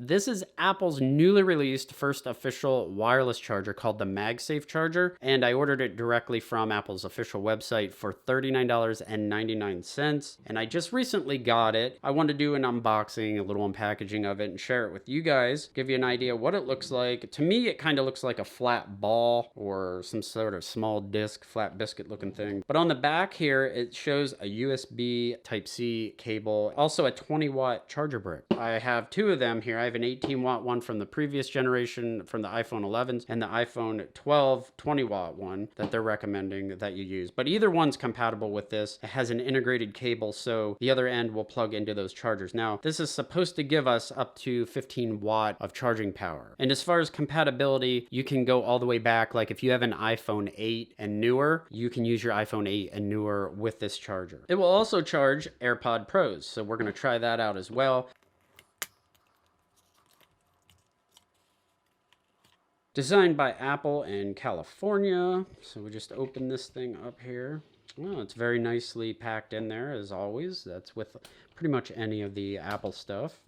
this is Apple's newly released first official wireless charger called the MagSafe Charger, and I ordered it directly from Apple's official website for $39.99, and I just recently got it. I wanted to do an unboxing, a little unpackaging of it, and share it with you guys, give you an idea what it looks like. To me, it kind of looks like a flat ball or some sort of small disc, flat biscuit looking thing. But on the back here, it shows a USB Type-C cable, also a 20-watt charger brick. I have two of them here. I have an 18-watt one from the previous generation from the iPhone 11s and the iPhone 12 20-watt one that they're recommending that you use. But either one's compatible with this. It has an integrated cable, so the other end will plug into those chargers. Now, this is supposed to give us up to 15 watt of charging power. And as far as compatibility, you can go all the way back. Like if you have an iPhone 8 and newer, you can use your iPhone 8 and newer with this charger. It will also charge AirPod Pros, so we're going to try that out as well. Designed by Apple in California. So we just open this thing up here. Oh, it's very nicely packed in there as always. That's with pretty much any of the Apple stuff.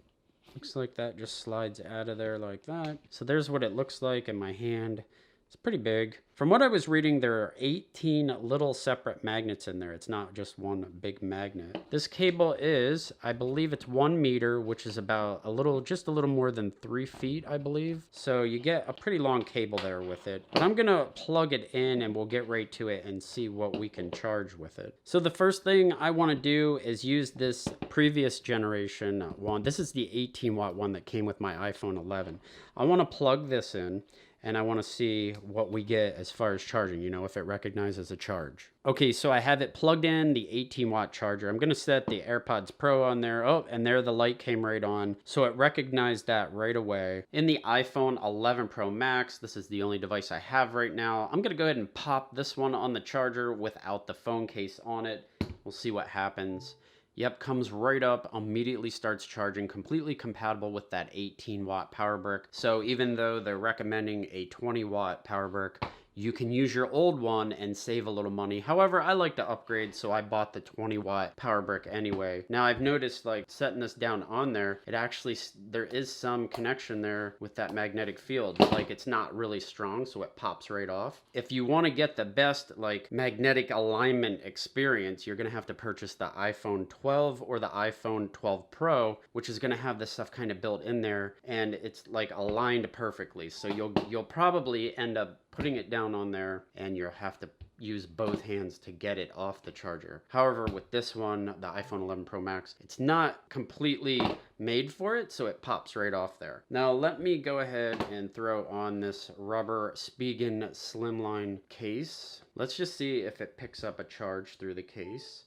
Looks like that just slides out of there like that. So there's what it looks like in my hand. It's pretty big. From what I was reading, there are 18 little separate magnets in there. It's not just one big magnet. This cable is, I believe it's 1 meter, which is about just a little more than 3 feet, I believe. So you get a pretty long cable there with it. But I'm gonna plug it in and we'll get right to it and see what we can charge with it. So the first thing I wanna do is use this previous generation one. This is the 18-watt one that came with my iPhone 11. I wanna plug this in and I want to see what we get as far as charging, you know, if it recognizes a charge. Okay, so I have it plugged in, the 18-watt charger. I'm going to set the AirPods Pro on there. Oh, and there the light came right on. So it recognized that right away. In the iPhone 11 Pro Max, this is the only device I have right now. I'm going to go ahead and pop this one on the charger without the phone case on it. We'll see what happens. Yep, comes right up, immediately starts charging, completely compatible with that 18-watt power brick. So even though they're recommending a 20-watt power brick, you can use your old one and save a little money. However, I like to upgrade, so I bought the 20-watt power brick anyway. Now, I've noticed, like, setting this down on there, there is some connection there with that magnetic field. Like, it's not really strong, so it pops right off. If you want to get the best, like, magnetic alignment experience, you're going to have to purchase the iPhone 12 or the iPhone 12 Pro, which is going to have this stuff kind of built in there, and it's, like, aligned perfectly. So you'll probably end up putting it down on there and you'll have to use both hands to get it off the charger. However, with this one, the iPhone 11 Pro Max, it's not completely made for it, so it pops right off there. Now let me go ahead and throw on this rubber Spigen slimline case. Let's just see if it picks up a charge through the case.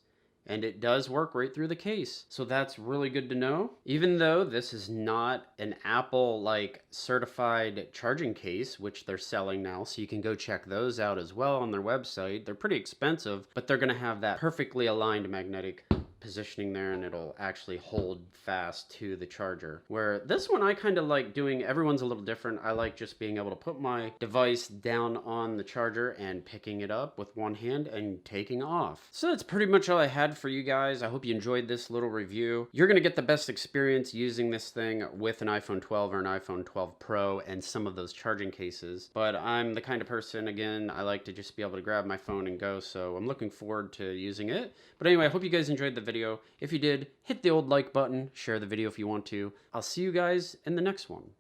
And it does work right through the case. So that's really good to know. Even though this is not an Apple like certified charging case, which they're selling now, so you can go check those out as well on their website. They're pretty expensive, but they're gonna have that perfectly aligned magnetic positioning there, and it'll actually hold fast to the charger. Where this one I kind of like doing, everyone's a little different. I like just being able to put my device down on the charger and picking it up with one hand and taking off. So that's pretty much all I had for you guys. I hope you enjoyed this little review. You're gonna get the best experience using this thing with an iPhone 12 or an iPhone 12 Pro and some of those charging cases. But I'm the kind of person, again, I like to just be able to grab my phone and go, so I'm looking forward to using it. But anyway, I hope you guys enjoyed the video. If you did, hit the old like button, share the video if you want to. I'll see you guys in the next one.